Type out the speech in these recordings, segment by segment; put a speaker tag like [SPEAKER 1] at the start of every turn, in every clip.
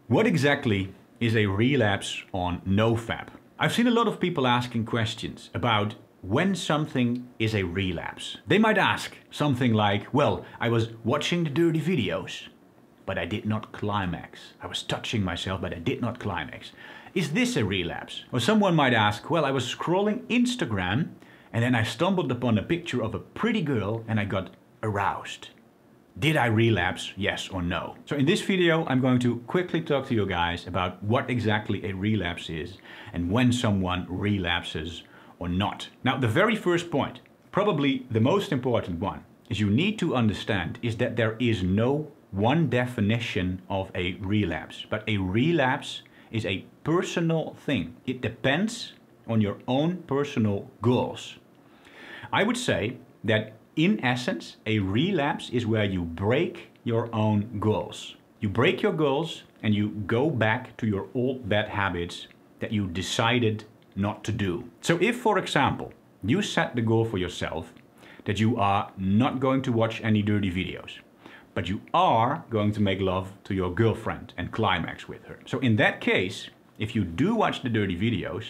[SPEAKER 1] What exactly is a relapse on NOFAP? I've seen a lot of people asking questions about when something is a relapse. They might ask something like, well, I was watching the dirty videos, but I did not climax. I was touching myself, but I did not climax. Is this a relapse? Or someone might ask, well, I was scrolling Instagram and then I stumbled upon a picture of a pretty girl and I got aroused. Did I relapse, yes or no? So in this video, I'm going to quickly talk to you guys about what exactly a relapse is and when someone relapses or not. Now, the very first point, probably the most important one, is you need to understand is that there is no one definition of a relapse, but a relapse is a personal thing. It depends on your own personal goals. I would say that in essence, a relapse is where you break your own goals. You break your goals and you go back to your old bad habits that you decided not to do. So if, for example, you set the goal for yourself that you are not going to watch any dirty videos, but you are going to make love to your girlfriend and climax with her. So in that case, if you do watch the dirty videos,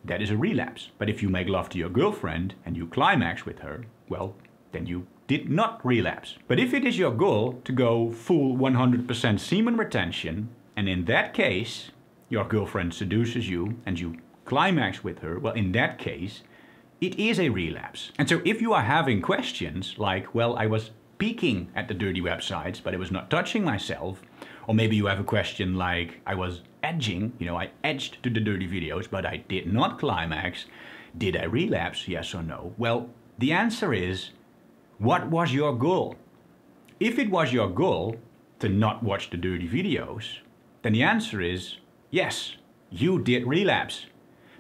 [SPEAKER 1] that is a relapse. But if you make love to your girlfriend and you climax with her, well, then you did not relapse. But if it is your goal to go full 100% semen retention, and in that case, your girlfriend seduces you and you climax with her, well, in that case, it is a relapse. And so if you are having questions like, well, I was peeking at the dirty websites, but I was not touching myself, or maybe you have a question like, I was edging, I edged to the dirty videos, but I did not climax. Did I relapse, yes or no? Well, the answer is, what was your goal? If it was your goal to not watch the dirty videos, then the answer is yes, you did relapse.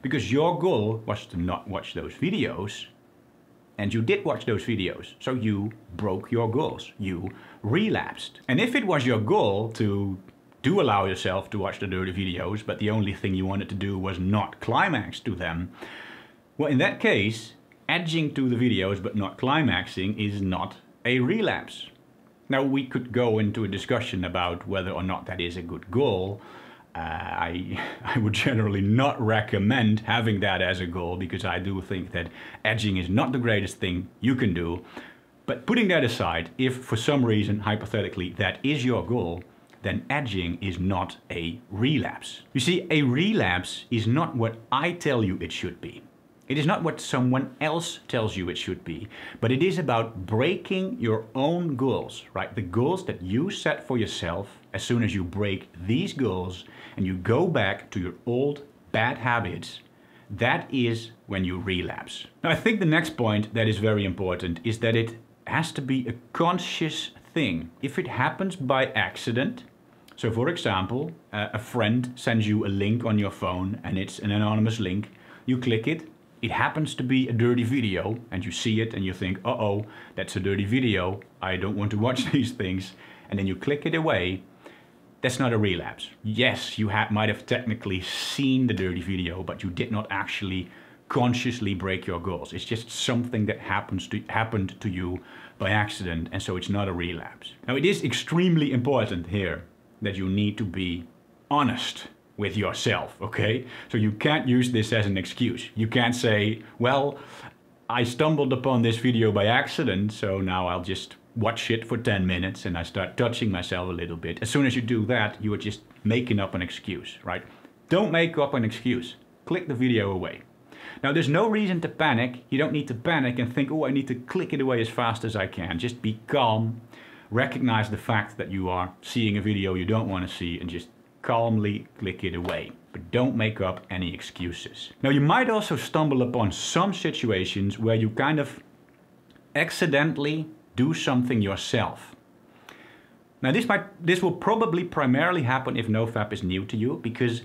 [SPEAKER 1] Because your goal was to not watch those videos, and you did watch those videos. So you broke your goals. You relapsed. And if it was your goal to do allow yourself to watch the dirty videos, but the only thing you wanted to do was not climax to them, well, in that case, edging to the videos but not climaxing is not a relapse. Now, we could go into a discussion about whether or not that is a good goal. I would generally not recommend having that as a goal because I do think that edging is not the greatest thing you can do. But putting that aside, if for some reason, hypothetically, that is your goal, then edging is not a relapse. You see, a relapse is not what I tell you it should be. It is not what someone else tells you it should be, but it is about breaking your own goals, right? The goals that you set for yourself. As soon as you break these goals and you go back to your old bad habits, that is when you relapse. Now, I think the next point that is very important is that it has to be a conscious thing. If it happens by accident, so for example, a friend sends you a link on your phone and it's an anonymous link, you click it, it happens to be a dirty video and you see it and you think, uh-oh, that's a dirty video, I don't want to watch these things, and then you click it away, that's not a relapse. Yes, you might have technically seen the dirty video, but you did not actually consciously break your goals. It's just something that happened to you by accident, and so it's not a relapse. Now, it is extremely important here that you need to be honest with yourself, okay? So you can't use this as an excuse. You can't say, well, I stumbled upon this video by accident, so now I'll just watch it for 10 minutes and I start touching myself a little bit. As soon as you do that, you are just making up an excuse, right? Don't make up an excuse. Click the video away. Now, there's no reason to panic. You don't need to panic and think, oh, I need to click it away as fast as I can. Just be calm. Recognize the fact that you are seeing a video you don't want to see and just calmly click it away. But don't make up any excuses. Now, you might also stumble upon some situations where you kind of accidentally do something yourself. Now, this will probably primarily happen if NoFap is new to you, because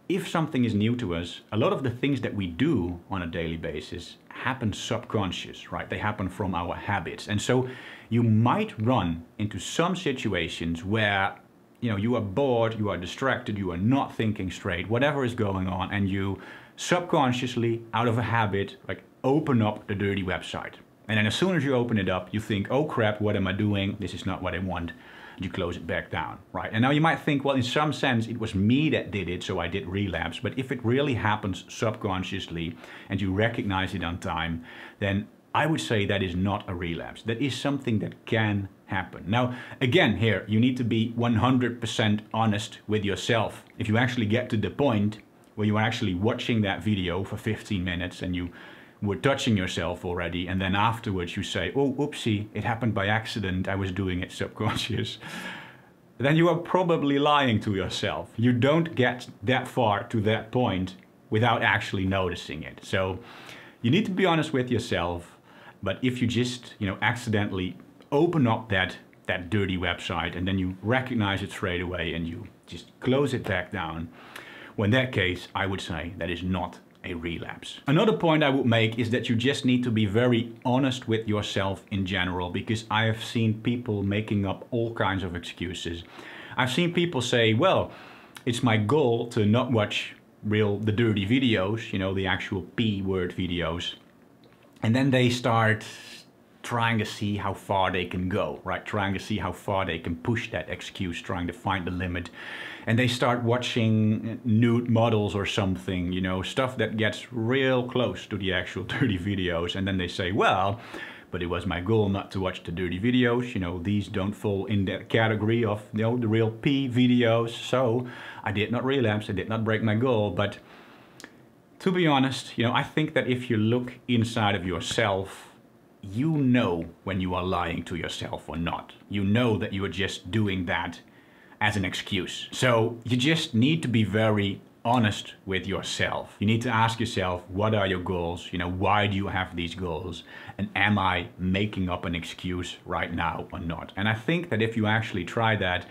[SPEAKER 1] if something is new to us, a lot of the things that we do on a daily basis happen subconscious, right? They happen from our habits. And so you might run into some situations where you are bored, you are distracted, you are not thinking straight, whatever is going on, and you subconsciously, out of a habit, like open up the dirty website. And then as soon as you open it up, you think, oh crap, what am I doing? This is not what I want. you close it back down, right? And now you might think, well, in some sense, it was me that did it, so I did relapse. But if it really happens subconsciously and you recognize it on time, then I would say that is not a relapse. That is something that can happen. Now, again, here, you need to be 100% honest with yourself. If you actually get to the point where you are actually watching that video for 15 minutes and you were touching yourself already, and then afterwards you say, oh, oopsie, it happened by accident, I was doing it subconscious, then you are probably lying to yourself. You don't get that far to that point without actually noticing it. So you need to be honest with yourself. But if you just, accidentally open up that dirty website and then you recognize it straight away and you just close it back down, well, in that case, I would say that is not a relapse. Another point I would make is that you just need to be very honest with yourself in general, because I have seen people making up all kinds of excuses. I've seen people say, well, it's my goal to not watch the dirty videos, the actual P word videos. And then they start trying to see how far they can go, right? Trying to see how far they can push that excuse, trying to find the limit. And they start watching nude models or something, stuff that gets real close to the actual dirty videos. And then they say, well, but it was my goal not to watch the dirty videos. These don't fall in that category of, the real P videos. So I did not relapse, I did not break my goal. But to be honest, I think that if you look inside of yourself, you know when you are lying to yourself or not. You know that you are just doing that as an excuse. So you just need to be very honest with yourself. You need to ask yourself, what are your goals? Why do you have these goals? And am I making up an excuse right now or not? And I think that if you actually try that,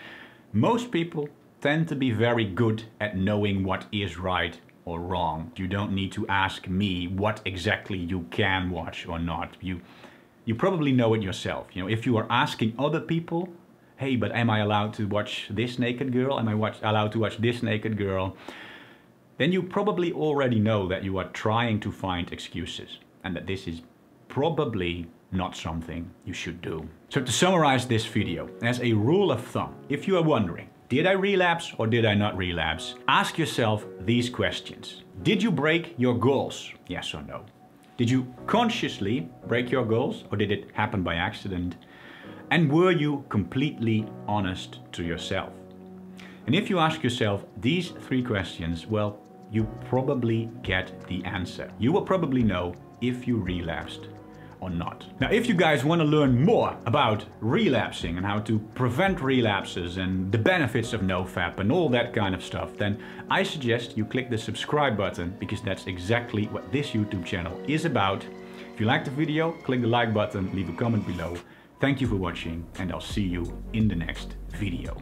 [SPEAKER 1] most people tend to be very good at knowing what is right or wrong. You don't need to ask me what exactly you can watch or not. You probably know it yourself. If you are asking other people, hey, but am I allowed to watch this naked girl? Am I allowed to watch this naked girl? Then you probably already know that you are trying to find excuses and that this is probably not something you should do. So to summarize this video, as a rule of thumb, if you are wondering, did I relapse or did I not relapse? Ask yourself these questions. Did you break your goals? Yes or no? Did you consciously break your goals or did it happen by accident? And were you completely honest to yourself? And if you ask yourself these 3 questions, well, you probably get the answer. You will probably know if you relapsed or not. Now, if you guys want to learn more about relapsing and how to prevent relapses and the benefits of NOFAP and all that kind of stuff, then I suggest you click the subscribe button, because that's exactly what this YouTube channel is about. If you liked the video, click the like button, leave a comment below. Thank you for watching, and I'll see you in the next video.